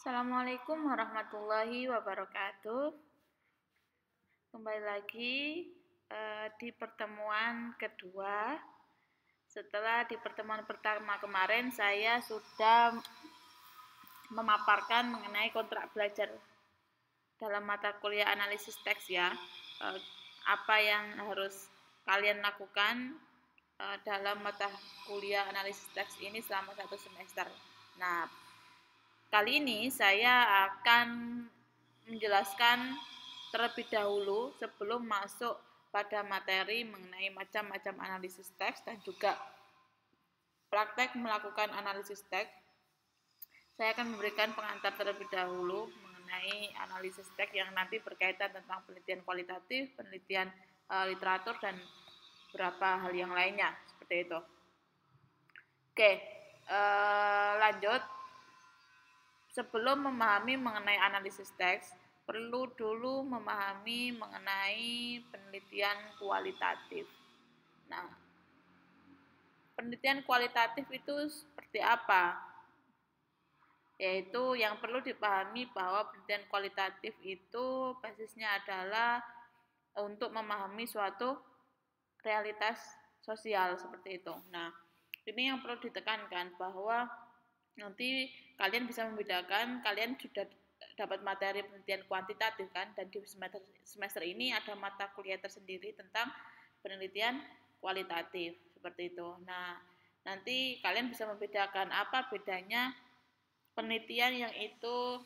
Assalamualaikum warahmatullahi wabarakatuh. Kembali lagi di pertemuan kedua. Setelah di pertemuan pertama kemarin saya sudah memaparkan mengenai kontrak belajar dalam mata kuliah analisis teks ya. Apa yang harus kalian lakukan dalam mata kuliah analisis teks ini selama 1 semester. Nah, kali ini saya akan menjelaskan terlebih dahulu sebelum masuk pada materi mengenai macam-macam analisis teks dan juga praktek melakukan analisis teks. Saya akan memberikan pengantar terlebih dahulu mengenai analisis teks yang nanti berkaitan tentang penelitian kualitatif, penelitian literatur, dan beberapa hal yang lainnya seperti itu. Oke, lanjut. Sebelum memahami mengenai analisis teks, perlu dulu memahami mengenai penelitian kualitatif. Nah, penelitian kualitatif itu seperti apa? Yaitu yang perlu dipahami bahwa penelitian kualitatif itu basisnya adalah untuk memahami suatu realitas sosial seperti itu. Nah, ini yang perlu ditekankan bahwa nanti kalian bisa membedakan, kalian sudah dapat materi penelitian kuantitatif kan, dan di semester ini ada mata kuliah tersendiri tentang penelitian kualitatif seperti itu. Nah, nanti kalian bisa membedakan apa bedanya penelitian yang itu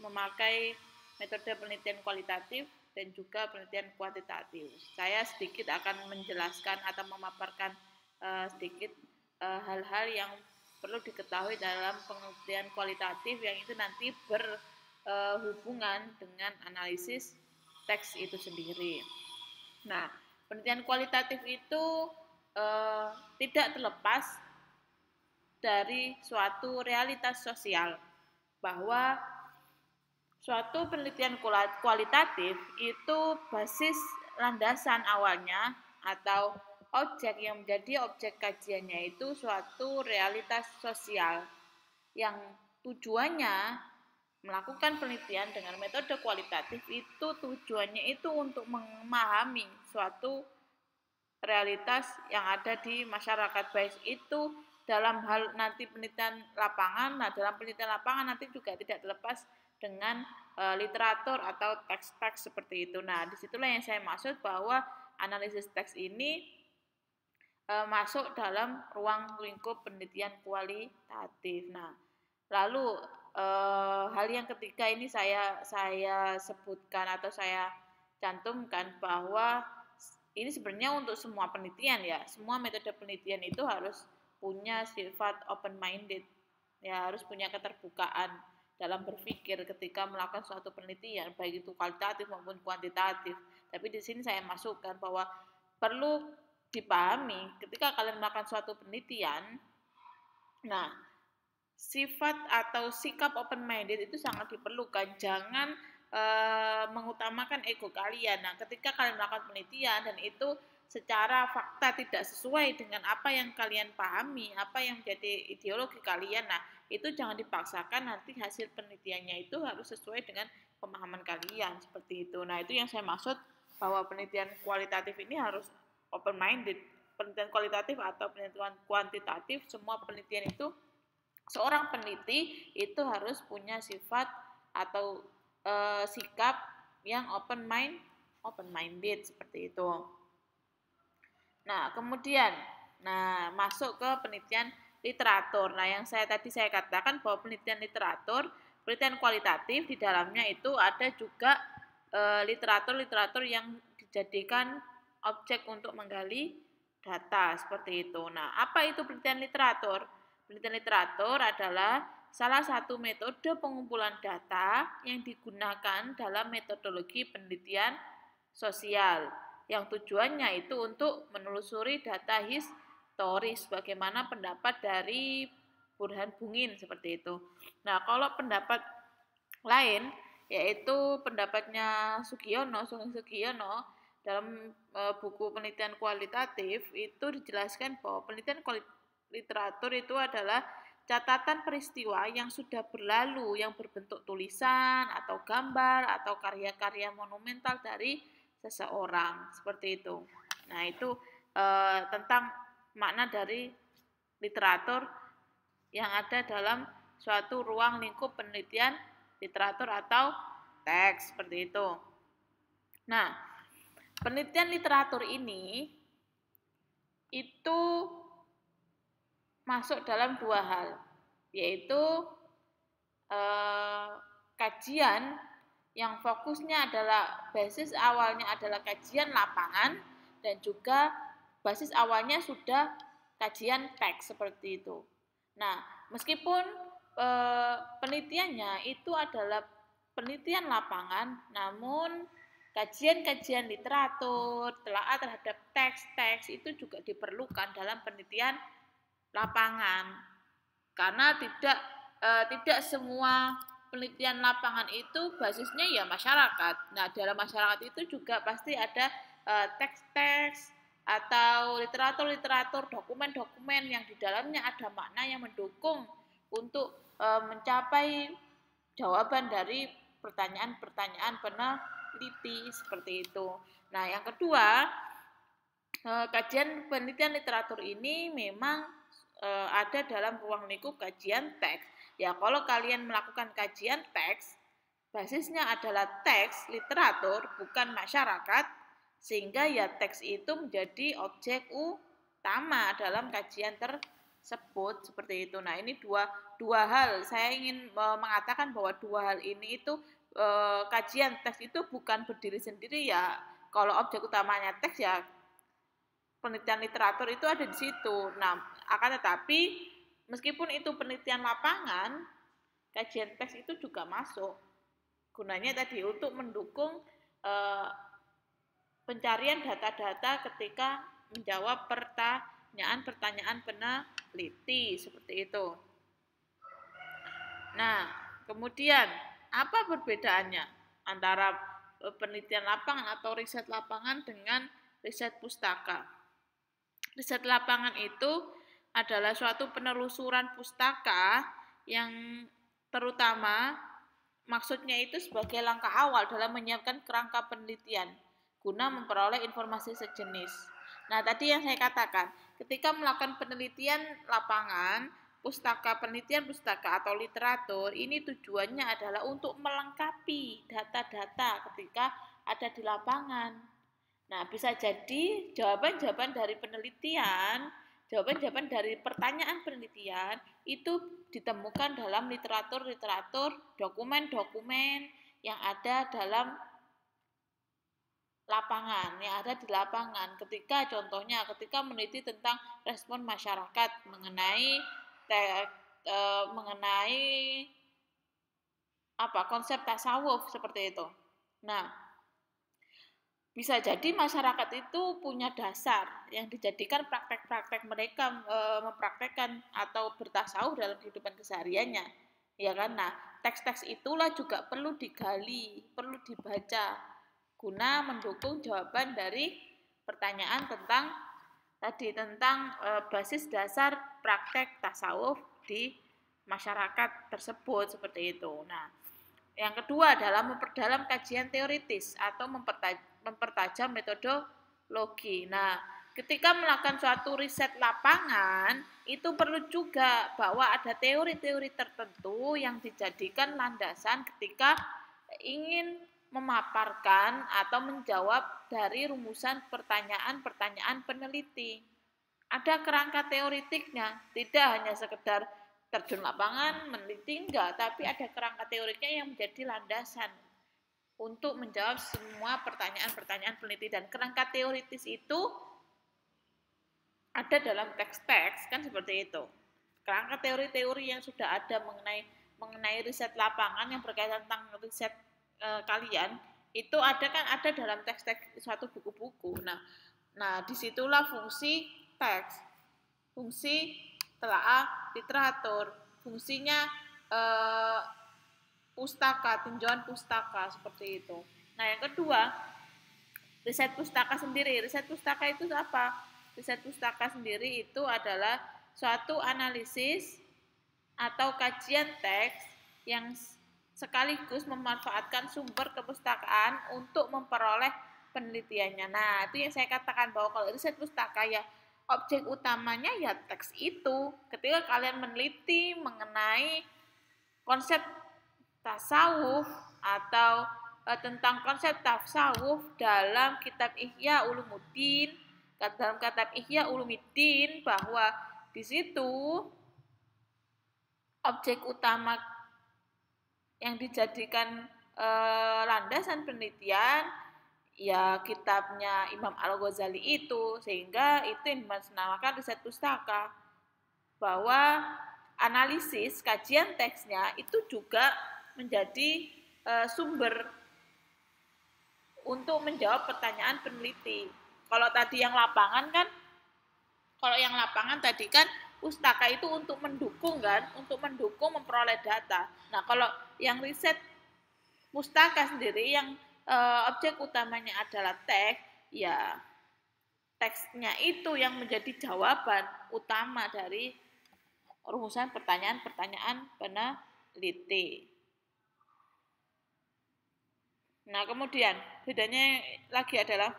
memakai metode penelitian kualitatif dan juga penelitian kuantitatif. Saya sedikit akan menjelaskan atau memaparkan sedikit hal-hal yang perlu diketahui dalam penelitian kualitatif yang itu nanti berhubungan dengan analisis teks itu sendiri. Nah, penelitian kualitatif itu tidak terlepas dari suatu realitas sosial, bahwa suatu penelitian kualitatif itu basis landasan awalnya atau objek yang menjadi objek kajiannya itu suatu realitas sosial yang tujuannya melakukan penelitian dengan metode kualitatif itu tujuannya itu untuk memahami suatu realitas yang ada di masyarakat, baik itu dalam hal nanti penelitian lapangan. Nah, dalam penelitian lapangan nanti juga tidak terlepas dengan literatur atau teks-teks seperti itu. Nah, disitulah yang saya maksud bahwa analisis teks ini masuk dalam ruang lingkup penelitian kualitatif. Nah, lalu hal yang ketiga ini saya sebutkan atau saya cantumkan bahwa ini sebenarnya untuk semua penelitian ya. Semua metode penelitian itu harus punya sifat open minded. Ya, harus punya keterbukaan dalam berpikir ketika melakukan suatu penelitian, baik itu kualitatif maupun kuantitatif. Tapi di sini saya masukkan bahwa perlu dipahami ketika kalian melakukan suatu penelitian. Nah, sifat atau sikap open minded itu sangat diperlukan. Jangan mengutamakan ego kalian. Nah, ketika kalian melakukan penelitian dan itu secara fakta tidak sesuai dengan apa yang kalian pahami, apa yang menjadi ideologi kalian, nah itu jangan dipaksakan, nanti hasil penelitiannya itu harus sesuai dengan pemahaman kalian seperti itu. Nah, itu yang saya maksud bahwa penelitian kualitatif ini harus open minded. Penelitian kualitatif atau penelitian kuantitatif, semua penelitian itu seorang peneliti itu harus punya sifat atau sikap yang open minded seperti itu. Nah, kemudian masuk ke penelitian literatur. Nah, yang tadi saya katakan bahwa penelitian literatur, penelitian kualitatif di dalamnya itu ada juga literatur-literatur yang dijadikan objek untuk menggali data seperti itu. Nah, apa itu penelitian literatur? Penelitian literatur adalah salah satu metode pengumpulan data yang digunakan dalam metodologi penelitian sosial, yang tujuannya itu untuk menelusuri data historis, bagaimana pendapat dari Burhan Bungin seperti itu. Nah, kalau pendapat lain yaitu pendapatnya Sugiono dalam buku penelitian kualitatif itu dijelaskan bahwa penelitian literatur itu adalah catatan peristiwa yang sudah berlalu, yang berbentuk tulisan atau gambar atau karya-karya monumental dari seseorang, seperti itu. Nah, itu tentang makna dari literatur yang ada dalam suatu ruang lingkup penelitian literatur atau teks, seperti itu. Nah, penelitian literatur ini itu masuk dalam dua hal, yaitu kajian yang fokusnya adalah basis awalnya adalah kajian lapangan dan juga basis awalnya sudah kajian teks, seperti itu. Nah, meskipun penelitiannya itu adalah penelitian lapangan, namun kajian-kajian literatur, telaah terhadap teks-teks itu juga diperlukan dalam penelitian lapangan, karena tidak semua penelitian lapangan itu basisnya ya masyarakat. Nah, dalam masyarakat itu juga pasti ada teks-teks atau literatur-literatur, dokumen-dokumen yang di dalamnya ada makna yang mendukung untuk mencapai jawaban dari pertanyaan-pertanyaan peneliti, seperti itu. Nah, yang kedua, kajian penelitian literatur ini memang ada dalam ruang lingkup kajian teks. Ya, kalau kalian melakukan kajian teks, basisnya adalah teks literatur, bukan masyarakat, sehingga ya teks itu menjadi objek utama dalam kajian tersebut, seperti itu. Nah, ini dua hal. Saya ingin mengatakan bahwa dua hal ini itu kajian teks itu bukan berdiri sendiri ya. Kalau objek utamanya teks ya penelitian literatur itu ada di situ. Nah, akan tetapi meskipun itu penelitian lapangan, kajian teks itu juga masuk. Gunanya tadi untuk mendukung pencarian data-data ketika menjawab pertanyaan-pertanyaan peneliti, seperti itu. Nah, kemudian apa perbedaannya antara penelitian lapangan atau riset lapangan dengan riset pustaka? Riset lapangan itu adalah suatu penelusuran pustaka yang terutama maksudnya itu sebagai langkah awal dalam menyiapkan kerangka penelitian guna memperoleh informasi sejenis. Nah, tadi yang saya katakan, ketika melakukan penelitian lapangan, penelitian pustaka atau literatur, ini tujuannya adalah untuk melengkapi data-data ketika ada di lapangan. Nah, bisa jadi jawaban-jawaban dari penelitian, jawaban-jawaban dari pertanyaan penelitian itu ditemukan dalam literatur-literatur, dokumen-dokumen yang ada dalam lapangan, yang ada di lapangan. Contohnya ketika meneliti tentang respon masyarakat mengenai konsep tasawuf, seperti itu. Nah, bisa jadi masyarakat itu punya dasar yang dijadikan praktek-praktek mereka mempraktekkan atau bertasawuf dalam kehidupan kesehariannya, ya kan? Nah, teks-teks itulah juga perlu digali, perlu dibaca guna mendukung jawaban dari pertanyaan tentang basis dasar praktek tasawuf di masyarakat tersebut, seperti itu. Nah, yang kedua adalah memperdalam kajian teoritis atau mempertajam metodologi. Nah, ketika melakukan suatu riset lapangan, itu perlu juga bahwa ada teori-teori tertentu yang dijadikan landasan ketika ingin memaparkan atau menjawab dari rumusan pertanyaan-pertanyaan peneliti. Ada kerangka teoritiknya, tidak hanya sekedar terjun lapangan, meneliti, enggak, tapi ada kerangka teoriknya yang menjadi landasan untuk menjawab semua pertanyaan-pertanyaan peneliti. Dan kerangka teoritis itu ada dalam teks-teks, kan seperti itu. Kerangka teori-teori yang sudah ada mengenai riset lapangan yang berkaitan tentang riset kalian, itu ada dalam teks-teks suatu buku-buku. Nah, disitulah fungsi teks, fungsi telaah literatur, fungsinya pustaka, tinjauan pustaka, seperti itu. Nah, yang kedua, riset pustaka sendiri. Riset pustaka itu apa? Riset pustaka sendiri itu adalah suatu analisis atau kajian teks yang sekaligus memanfaatkan sumber kepustakaan untuk memperoleh penelitiannya. Nah, itu yang saya katakan bahwa kalau riset pustaka ya objek utamanya ya teks itu. Ketika kalian meneliti mengenai konsep tasawuf atau tentang konsep tasawuf dalam kitab Ihya Ulumuddin, dalam kitab Ihya Ulumuddin, bahwa di situ objek utama yang dijadikan landasan penelitian ya kitabnya Imam Al-Ghazali itu, sehingga itu yang dinamakan riset pustaka, bahwa analisis kajian teksnya itu juga menjadi sumber untuk menjawab pertanyaan peneliti. Kalau tadi yang lapangan kan, tadi kan pustaka itu untuk mendukung kan, untuk mendukung memperoleh data. Nah, kalau yang riset pustaka sendiri yang objek utamanya adalah teks, ya teksnya itu yang menjadi jawaban utama dari rumusan pertanyaan-pertanyaan peneliti. Nah, kemudian bedanya lagi adalah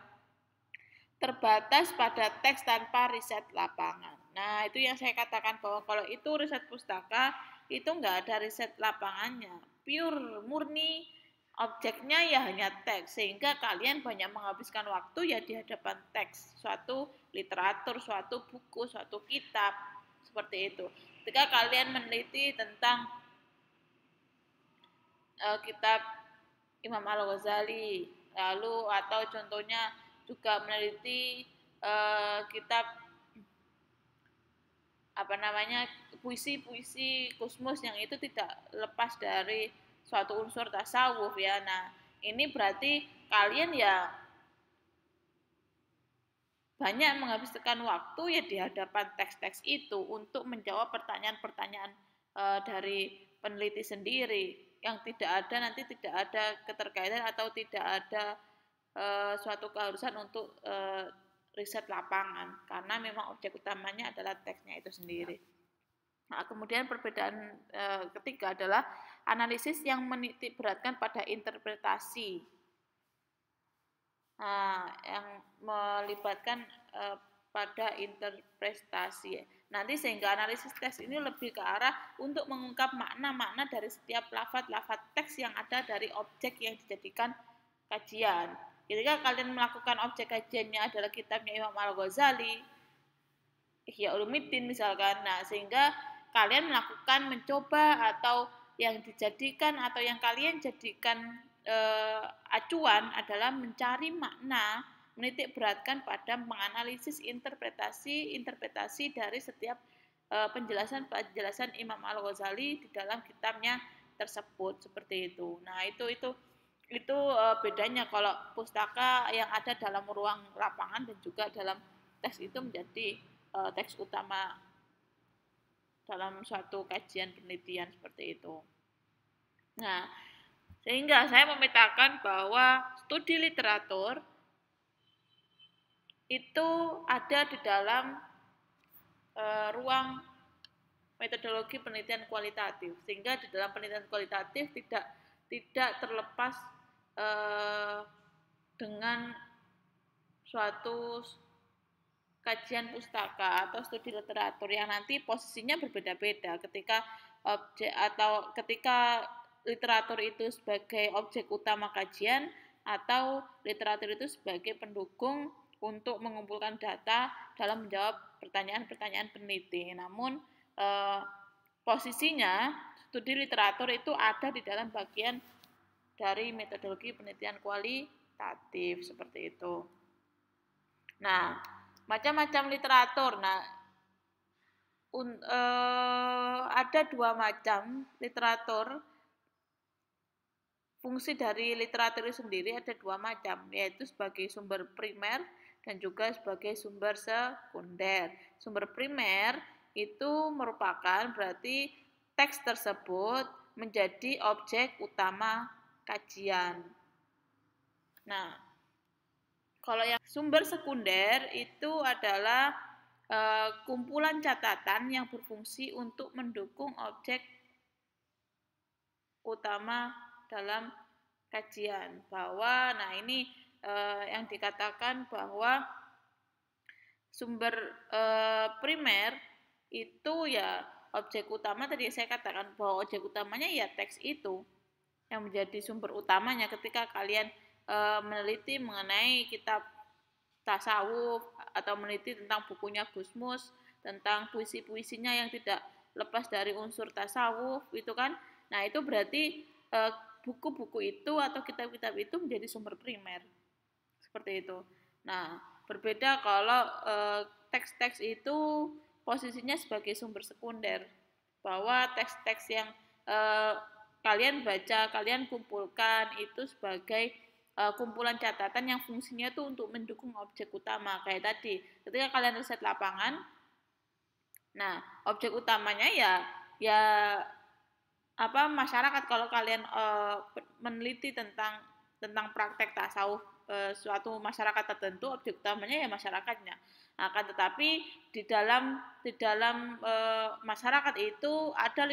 terbatas pada teks tanpa riset lapangan. Nah, itu yang saya katakan bahwa kalau itu riset pustaka, itu enggak ada riset lapangannya. Pure, murni, objeknya ya hanya teks, sehingga kalian banyak menghabiskan waktu ya di hadapan teks, suatu literatur, suatu buku, suatu kitab, seperti itu. Ketika kalian meneliti tentang kitab Imam Al-Ghazali, lalu atau contohnya juga meneliti kitab puisi-puisi Gusmus yang itu tidak lepas dari suatu unsur tasawuf ya. Nah, ini berarti kalian ya banyak menghabiskan waktu ya di hadapan teks-teks itu untuk menjawab pertanyaan-pertanyaan dari peneliti sendiri, yang tidak ada keterkaitan atau tidak ada suatu keharusan untuk riset lapangan, karena memang objek utamanya adalah teksnya itu sendiri. Nah, kemudian perbedaan ketiga adalah analisis yang menitik beratkan pada interpretasi. Nah, yang melibatkan pada interpretasi. Nanti sehingga analisis teks ini lebih ke arah untuk mengungkap makna-makna dari setiap lafaz-lafaz teks yang ada dari objek yang dijadikan kajian. Ketika kalian melakukan objek kajiannya adalah kitabnya Imam Al-Ghazali, Ihya Ulumuddin misalkan, nah sehingga kalian melakukan mencoba atau yang dijadikan atau yang kalian jadikan acuan adalah mencari makna, menitik beratkan pada menganalisis interpretasi dari setiap penjelasan Imam Al-Ghazali di dalam kitabnya tersebut, seperti itu. Nah, itu bedanya kalau pustaka yang ada dalam ruang lapangan dan juga dalam teks itu menjadi teks utama dalam suatu kajian penelitian, seperti itu. Nah, sehingga saya memetakan bahwa studi literatur itu ada di dalam ruang metodologi penelitian kualitatif, sehingga di dalam penelitian kualitatif tidak terlepas dengan suatu kajian pustaka atau studi literatur yang nanti posisinya berbeda-beda ketika literatur itu sebagai objek utama kajian atau literatur itu sebagai pendukung untuk mengumpulkan data dalam menjawab pertanyaan-pertanyaan peneliti. Namun posisinya studi literatur itu ada di dalam bagian dari metodologi penelitian kualitatif, seperti itu. Nah, macam-macam literatur. Nah, ada dua macam literatur. Fungsi dari literatur itu sendiri ada dua macam, yaitu sebagai sumber primer dan juga sebagai sumber sekunder. Sumber primer itu merupakan berarti teks tersebut menjadi objek utama kajian. Nah, kalau yang sumber sekunder itu adalah kumpulan catatan yang berfungsi untuk mendukung objek utama dalam kajian. Bahwa, nah ini yang dikatakan bahwa sumber primer itu ya objek utama, tadi saya katakan bahwa objek utamanya ya teks itu yang menjadi sumber utamanya ketika kalian meneliti mengenai kitab tasawuf atau meneliti tentang bukunya Gusmus, tentang puisi-puisinya yang tidak lepas dari unsur tasawuf itu kan. Nah, itu berarti buku-buku itu atau kitab-kitab itu menjadi sumber primer. Seperti itu. Nah, berbeda kalau teks-teks itu posisinya sebagai sumber sekunder. Bahwa teks-teks yang kalian baca, kalian kumpulkan itu sebagai kumpulan catatan yang fungsinya itu untuk mendukung objek utama. Kayak tadi, ketika kalian riset lapangan, nah objek utamanya ya apa masyarakat. Kalau kalian meneliti tentang praktek tasawuf suatu masyarakat tertentu, objek utamanya ya masyarakatnya. Akan tetapi di dalam masyarakat itu ada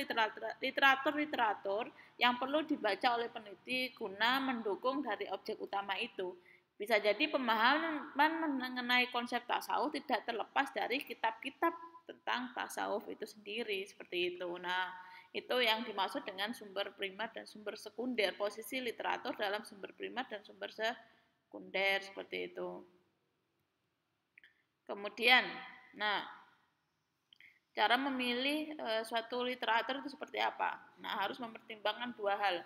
literatur yang perlu dibaca oleh peneliti guna mendukung dari objek utama itu. Bisa jadi pemahaman mengenai konsep tasawuf tidak terlepas dari kitab-kitab tentang tasawuf itu sendiri, seperti itu. Nah, itu yang dimaksud dengan sumber primer dan sumber sekunder, posisi literatur dalam sumber primer dan sumber sekunder, seperti itu. Kemudian, nah, cara memilih suatu literatur itu seperti apa? Nah, harus mempertimbangkan dua hal,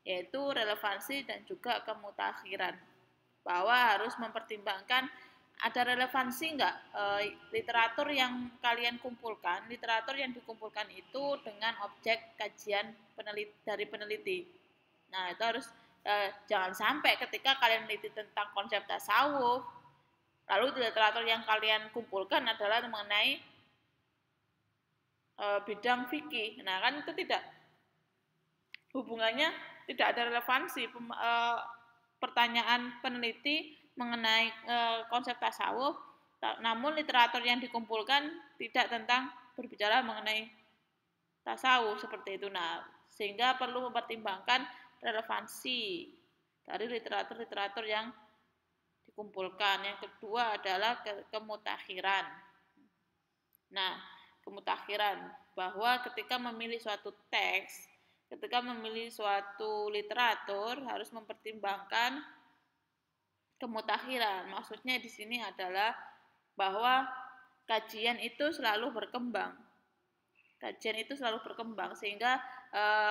yaitu relevansi dan juga kemutakhiran. Bahwa harus mempertimbangkan ada relevansi enggak literatur yang kalian kumpulkan, literatur yang dikumpulkan itu dengan objek kajian dari peneliti. Nah, itu harus jangan sampai ketika kalian meneliti tentang konsep tasawuf, lalu literatur yang kalian kumpulkan adalah mengenai bidang fikih. Nah, kan itu tidak hubungannya, tidak ada relevansi pertanyaan peneliti mengenai konsep tasawuf, namun literatur yang dikumpulkan tidak tentang berbicara mengenai tasawuf, seperti itu. Nah, sehingga perlu mempertimbangkan relevansi dari literatur-literatur yang dikumpulkan. Yang kedua adalah kemutakhiran. Nah, kemutakhiran bahwa ketika memilih suatu teks, ketika memilih suatu literatur harus mempertimbangkan kemutakhiran. Maksudnya di sini adalah bahwa kajian itu selalu berkembang. Kajian itu selalu berkembang sehingga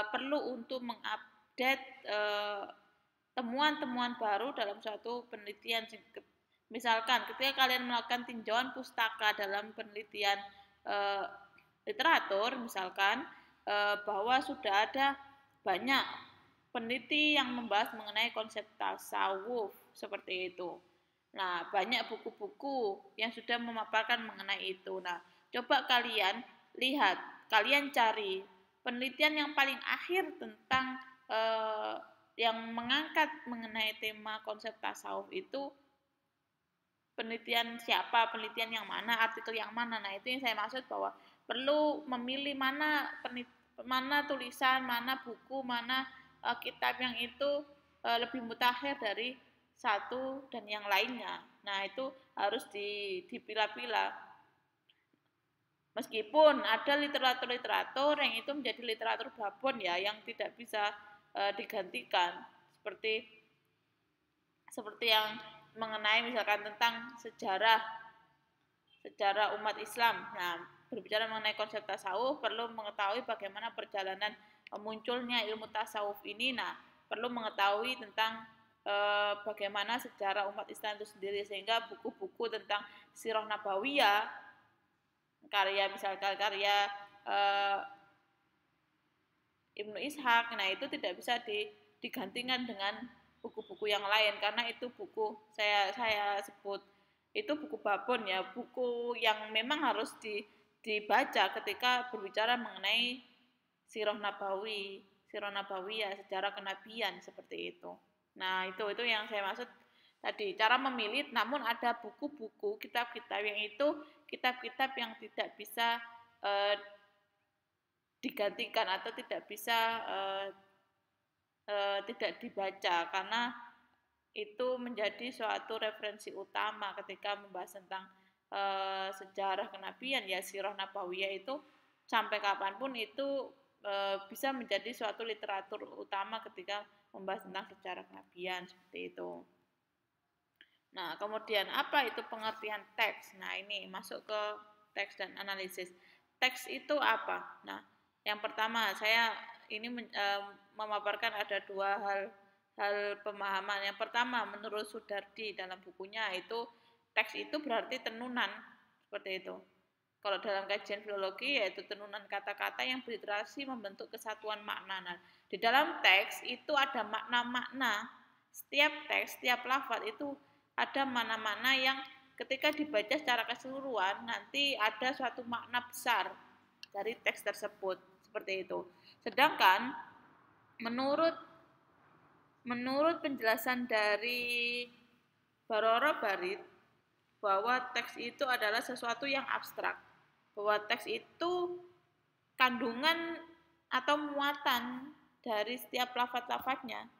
perlu untuk mengupdate temuan-temuan baru dalam suatu penelitian. Misalkan ketika kalian melakukan tinjauan pustaka dalam penelitian literatur, misalkan bahwa sudah ada banyak peneliti yang membahas mengenai konsep tasawuf, seperti itu. Nah, banyak buku-buku yang sudah memaparkan mengenai itu. Nah, coba kalian lihat, kalian cari penelitian yang paling akhir tentang yang mengangkat mengenai tema konsep tasawuf itu penelitian siapa, penelitian yang mana, artikel yang mana. Nah, itu yang saya maksud bahwa perlu memilih mana tulisan, mana buku, mana kitab yang itu lebih mutakhir dari satu dan yang lainnya. Nah, itu harus dipilah-pilah. Meskipun ada literatur-literatur yang itu menjadi literatur babon ya, yang tidak bisa digantikan, seperti yang mengenai misalkan tentang sejarah umat Islam. Nah, berbicara mengenai konsep tasawuf perlu mengetahui bagaimana perjalanan munculnya ilmu tasawuf ini. Nah, perlu mengetahui tentang bagaimana sejarah umat Islam itu sendiri, sehingga buku-buku tentang Sirah Nabawiyah, karya Ibnu Ishaq, nah itu tidak bisa digantikan dengan buku-buku yang lain, karena itu buku saya sebut itu buku babon ya, buku yang memang harus dibaca ketika berbicara mengenai Sirah Nabawiyah, sejarah kenabian, seperti itu. Nah, itu yang saya maksud tadi, cara memilih. Namun ada buku-buku, kitab-kitab yang itu kitab-kitab yang tidak bisa digantikan atau tidak bisa tidak dibaca, karena itu menjadi suatu referensi utama ketika membahas tentang sejarah kenabian. Ya, sirah nabawiyah itu sampai kapanpun itu bisa menjadi suatu literatur utama ketika membahas tentang sejarah kenabian, seperti itu. Nah, kemudian apa itu pengertian teks? Nah, ini masuk ke teks dan analisis. Teks itu apa? Nah, yang pertama saya ini memaparkan ada dua hal pemahaman. Yang pertama, menurut Sudardi dalam bukunya itu teks itu berarti tenunan, seperti itu. Kalau dalam kajian filologi yaitu tenunan kata-kata yang beriterasi membentuk kesatuan makna. Nah, di dalam teks itu ada makna-makna. Setiap teks, setiap lafaz itu ada makna-makna yang ketika dibaca secara keseluruhan nanti ada suatu makna besar dari teks tersebut, seperti itu. Sedangkan menurut penjelasan dari Baroro Barit bahwa teks itu adalah sesuatu yang abstrak, bahwa teks itu kandungan atau muatan dari setiap lafaz-lafaznya,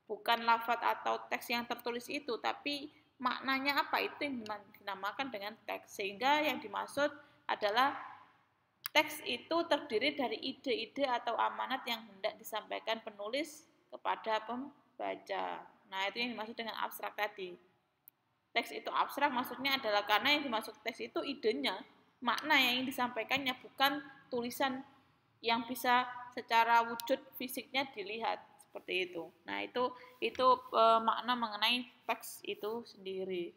bukan lafaz atau teks yang tertulis itu, tapi maknanya apa itu yang dinamakan dengan teks. Sehingga yang dimaksud adalah teks itu terdiri dari ide-ide atau amanat yang hendak disampaikan penulis kepada pembaca. Nah, itu yang dimaksud dengan abstrak tadi. Teks itu abstrak maksudnya adalah karena yang dimaksud teks itu idenya, makna yang ingin disampaikannya, bukan tulisan yang bisa secara wujud fisiknya dilihat, seperti itu. Nah, itu makna mengenai teks itu sendiri.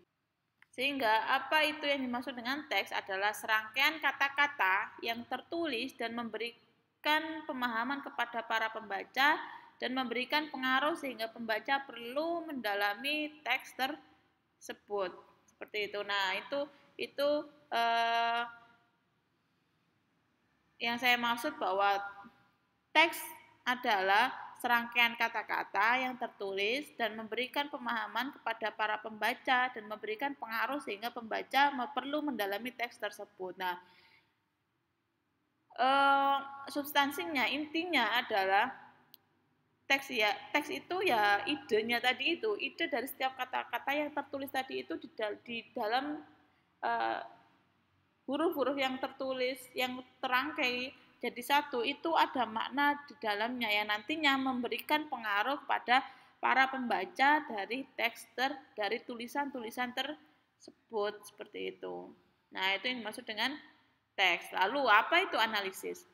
Sehingga apa itu yang dimaksud dengan teks adalah serangkaian kata-kata yang tertulis dan memberikan pemahaman kepada para pembaca dan memberikan pengaruh sehingga pembaca perlu mendalami teks tersebut, seperti itu. Nah, itu yang saya maksud bahwa teks adalah serangkaian kata-kata yang tertulis dan memberikan pemahaman kepada para pembaca dan memberikan pengaruh sehingga pembaca perlu mendalami teks tersebut. Nah, substansinya, intinya adalah teks itu ya idenya tadi itu, ide dari setiap kata-kata yang tertulis tadi itu di dalam huruf-huruf yang tertulis yang terangkai jadi satu itu ada makna di dalamnya yang nantinya memberikan pengaruh pada para pembaca dari teks dari tulisan-tulisan tersebut, seperti itu. Nah, itu yang dimaksud dengan teks. Lalu apa itu analisis?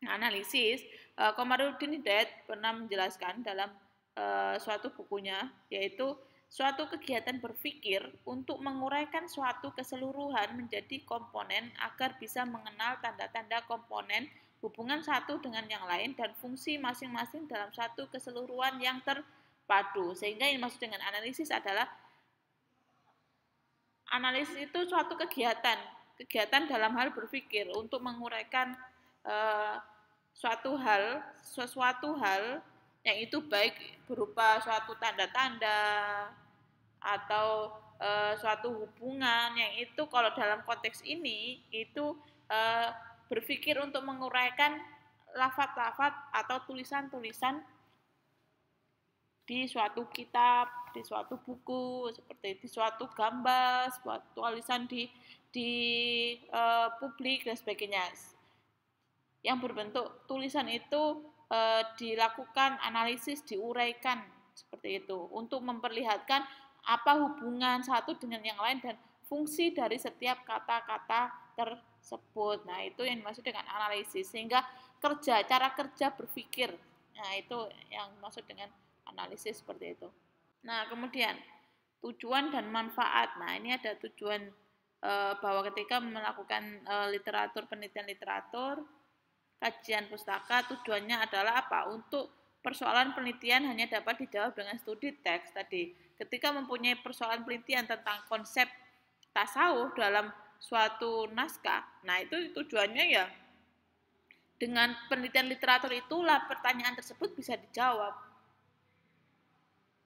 Nah, analisis, Komarudin Hidayat pernah menjelaskan dalam suatu bukunya, yaitu suatu kegiatan berpikir untuk menguraikan suatu keseluruhan menjadi komponen agar bisa mengenal tanda-tanda komponen, hubungan satu dengan yang lain, dan fungsi masing-masing dalam satu keseluruhan yang terpadu. Sehingga yang dimaksud dengan analisis adalah analisis itu suatu kegiatan dalam hal berpikir untuk menguraikan sesuatu hal yang itu baik berupa suatu tanda-tanda atau suatu hubungan yang itu kalau dalam konteks ini itu berpikir untuk menguraikan lafaz-lafaz atau tulisan-tulisan di suatu kitab, di suatu buku, seperti di suatu gambar, suatu tulisan di publik dan sebagainya. Yang berbentuk tulisan itu dilakukan analisis, diuraikan seperti itu untuk memperlihatkan apa hubungan satu dengan yang lain dan fungsi dari setiap kata-kata tersebut. Nah, itu yang dimaksud dengan analisis. Sehingga cara kerja berpikir, nah itu yang dimaksud dengan analisis, seperti itu. Nah, kemudian tujuan dan manfaat. Nah, ini ada tujuan bahwa ketika melakukan penelitian literatur, kajian pustaka, tujuannya adalah apa? Untuk persoalan penelitian hanya dapat dijawab dengan studi teks tadi. Ketika mempunyai persoalan penelitian tentang konsep tasawuf dalam suatu naskah, nah itu tujuannya ya dengan penelitian literatur itulah pertanyaan tersebut bisa dijawab.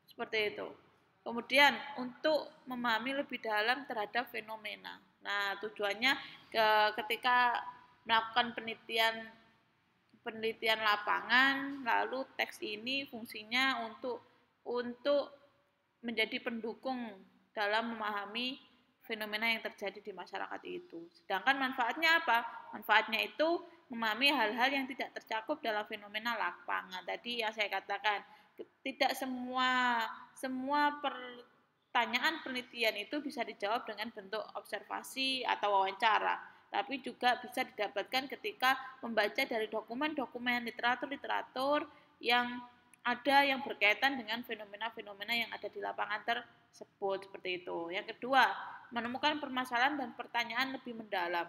Seperti itu. Kemudian untuk memahami lebih dalam terhadap fenomena. Nah, tujuannya ketika melakukan penelitian lapangan, lalu teks ini fungsinya untuk menjadi pendukung dalam memahami fenomena yang terjadi di masyarakat itu. Sedangkan manfaatnya apa? Manfaatnya itu memahami hal-hal yang tidak tercakup dalam fenomena lapangan. Tadi yang saya katakan, tidak semua pertanyaan penelitian itu bisa dijawab dengan bentuk observasi atau wawancara, tapi juga bisa didapatkan ketika membaca dari dokumen-dokumen literatur yang ada yang berkaitan dengan fenomena-fenomena yang ada di lapangan tersebut, seperti itu. Yang kedua, menemukan permasalahan dan pertanyaan lebih mendalam.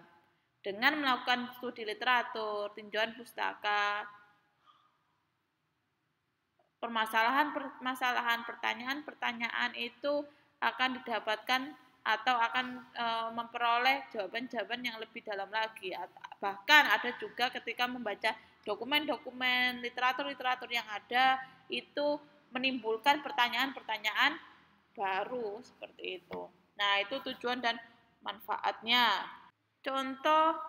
Dengan melakukan studi literatur, tinjauan pustaka, permasalahan, pertanyaan-pertanyaan itu akan didapatkan atau akan memperoleh jawaban-jawaban yang lebih dalam lagi. Bahkan ada juga ketika membaca dokumen-dokumen literatur yang ada itu menimbulkan pertanyaan-pertanyaan baru seperti itu. Nah, itu tujuan dan manfaatnya. Contoh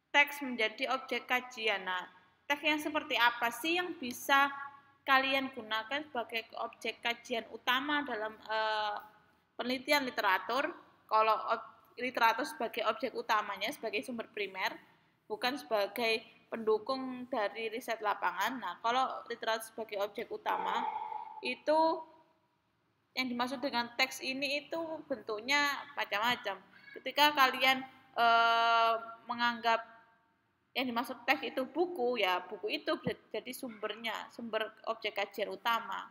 teks menjadi objek kajian. Nah, teks yang seperti apa sih yang bisa kalian gunakan sebagai objek kajian utama dalam penelitian literatur? Kalau literatur sebagai objek utamanya, sebagai sumber primer, bukan sebagai pendukung dari riset lapangan. Nah, kalau literatur sebagai objek utama, itu yang dimaksud dengan teks ini itu bentuknya macam-macam. Ketika kalian menganggap yang dimaksud teks itu buku, ya buku itu jadi sumber objek kajian utama.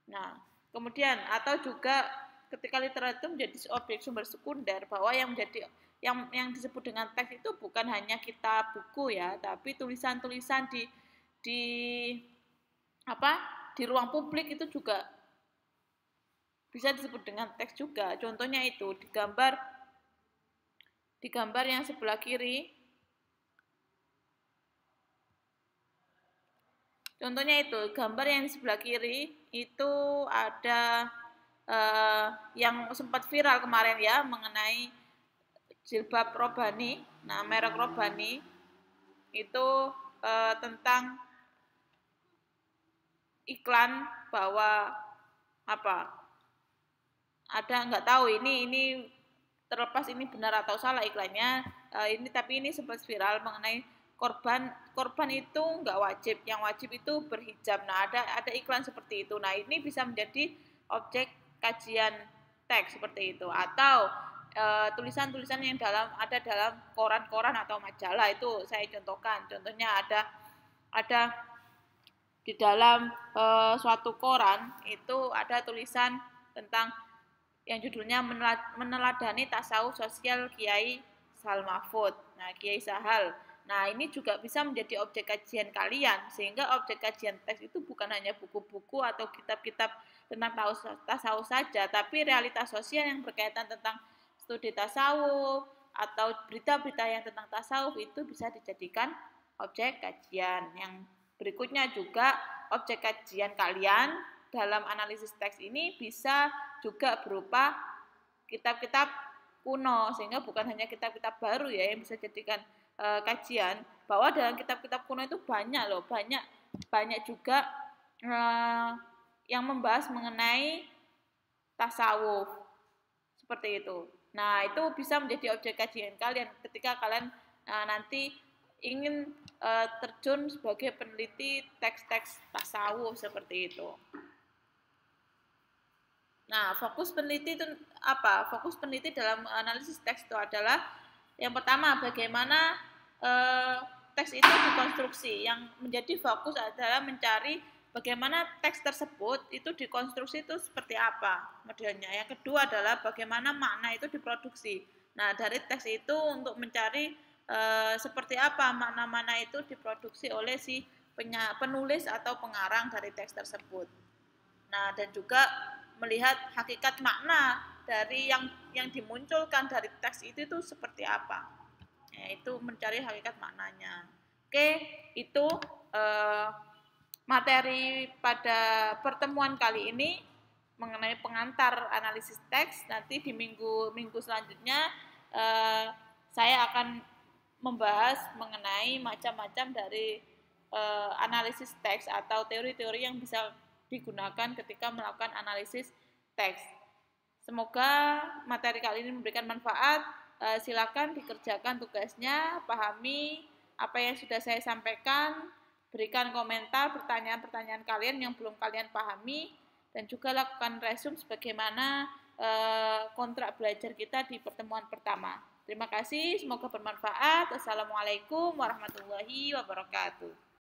Nah, kemudian atau juga ketika literatur menjadi objek sumber sekunder, bahwa yang menjadi yang disebut dengan teks itu bukan hanya kitab buku ya, tapi tulisan-tulisan di di ruang publik itu juga bisa disebut dengan teks juga. Contohnya itu di gambar yang sebelah kiri. Contohnya itu, gambar yang di sebelah kiri itu ada yang sempat viral kemarin ya, mengenai jilbab Robani. Nah, merek Robani itu tentang iklan bahwa ada nggak tahu ini terlepas ini benar atau salah iklannya, tapi ini sempat viral mengenai korban itu nggak wajib, yang wajib itu berhijab. Nah, ada iklan seperti itu. Nah, ini bisa menjadi objek kajian teks seperti itu. Atau tulisan-tulisan yang ada dalam koran-koran atau majalah, itu saya contohkan. Contohnya ada di dalam suatu koran itu ada tulisan tentang yang judulnya meneladani tasawuf sosial Kiai Sahal Mahfud. Nah, Kiai Sahal. Nah, ini juga bisa menjadi objek kajian kalian, sehingga objek kajian teks itu bukan hanya buku-buku atau kitab-kitab tentang tasawuf saja, tapi realitas sosial yang berkaitan tentang studi tasawuf atau berita-berita yang tentang tasawuf itu bisa dijadikan objek kajian. Yang berikutnya juga objek kajian kalian dalam analisis teks ini bisa juga berupa kitab-kitab kuno, sehingga bukan hanya kitab-kitab baru ya yang bisa dijadikan kajian, bahwa dalam kitab-kitab kuno itu banyak juga yang membahas mengenai tasawuf seperti itu. Nah, itu bisa menjadi objek kajian kalian ketika kalian nanti ingin terjun sebagai peneliti teks-teks tasawuf seperti itu. Nah, fokus peneliti itu apa? Fokus peneliti dalam analisis teks itu adalah yang pertama, bagaimana teks itu dikonstruksi. Yang menjadi fokus adalah mencari bagaimana teks tersebut itu dikonstruksi itu seperti apa modelnya. Yang kedua adalah bagaimana makna itu diproduksi. Nah, dari teks itu untuk mencari seperti apa makna-makna itu diproduksi oleh si penulis atau pengarang dari teks tersebut. Nah, dan juga melihat hakikat makna dari yang dimunculkan dari teks itu seperti apa. Itu mencari hakikat maknanya. Oke, itu materi pada pertemuan kali ini. mengenai pengantar analisis teks. Nanti di minggu selanjutnya saya akan membahas mengenai macam-macam dari analisis teks atau teori-teori yang bisa digunakan ketika melakukan analisis teks. Semoga materi kali ini memberikan manfaat. Silakan dikerjakan tugasnya, pahami apa yang sudah saya sampaikan, berikan komentar pertanyaan-pertanyaan kalian yang belum kalian pahami, dan juga lakukan resume sebagaimana kontrak belajar kita di pertemuan pertama. Terima kasih, semoga bermanfaat. Assalamualaikum warahmatullahi wabarakatuh.